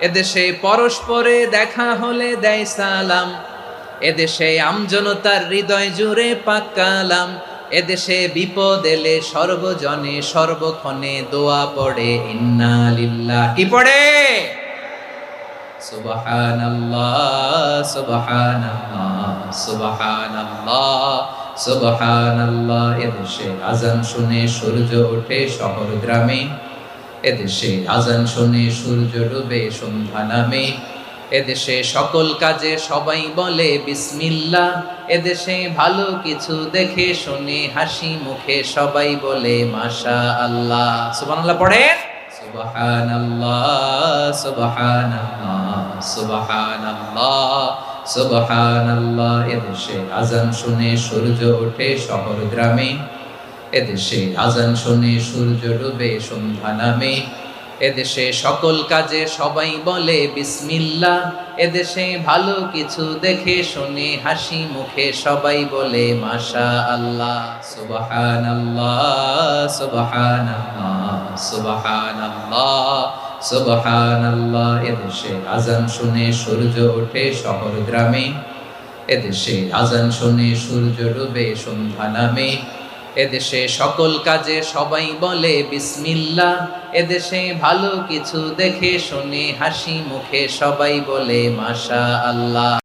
এদেশে পরস্পরে দেখা হলে দেয় সালাম, এদেশে আমজনতার হৃদয় জুড়ে পাক কালাম। এদেশে বিপদ এলে সর্বজনে সর্বক্ষণে দোয়া পড়ে ইন্না লিল্লাহ, কি পড়ে? সুবহানাল্লাহ সুবহানাল্লাহ সুবহানাল্লাহ সুবহানাল্লাহ। এদেশে আজান শুনে সূর্য ওঠে শহর গ্রামে, এদেশে আজান শুনে সূর্য ডুবে সন্ধ্যা নামে। এদেশে সকল কাজে সবাই বলে বিসমিল্লাহ, এদেশে ভালো কিছু দেখে শুনে হাসি মুখে সবাই বলে মাশাআল্লাহ। সুবহানাল্লাহ পড়েন, সুবহানাল্লাহ সুবহানাল্লাহ সুবহানাল্লাহ সুবহানাল্লাহ। এদেশে আজান শুনে সূর্য ওঠে শহর গ্রামে, এদেশে আজান শুনে সূর্য ডুবে সন্ধ্যা নামে। এদেশে সকল কাজে সবাই বলে বিসমিল্লাহ, এদেশে ভালো কিছু দেখে শুনে হাসি মুখে সবাই বলে মাশাআল্লাহ। সুবহানাল্লাহ সুবহানাল্লাহ সুবহানাল্লাহ সুবহানাল্লাহ। এদেশে আজান শুনে সূর্য ওঠে শহর গ্রামে, এদেশে আজান শুনে সূর্য ডুবে সন্ধ্যা নামে। এদেশে সকল কাজে সবাই বলে বিসমিল্লাহ, এদেশে ভালো কিছু দেখে শুনে হাসি মুখে সবাই বলে মাশাআল্লাহ।